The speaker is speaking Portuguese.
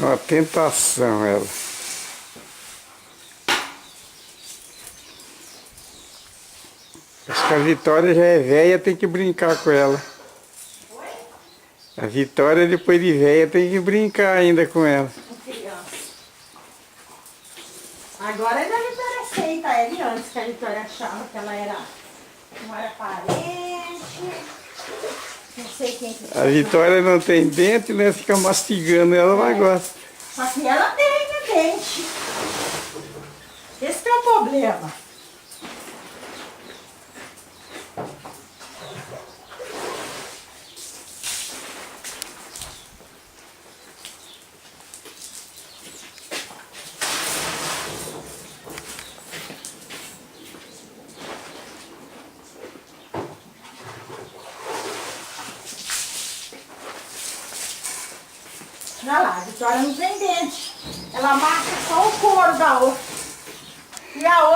Uma tentação ela. Acho que a Vitória já é velha, tem que brincar com ela. Oi? A Vitória, depois de velha, tem que brincar ainda com ela. Criança. Agora a Vitória aceita ele antes, que a Vitória achava que ela não era parente. Não sei quem que A Vitória não tem dente, né? Fica mastigando ela, mas gosta. Só que ela tem, né, dente. Esse que é o problema. Olha lá, a Vitória não tem dente. Ela marca só o couro da outra. E a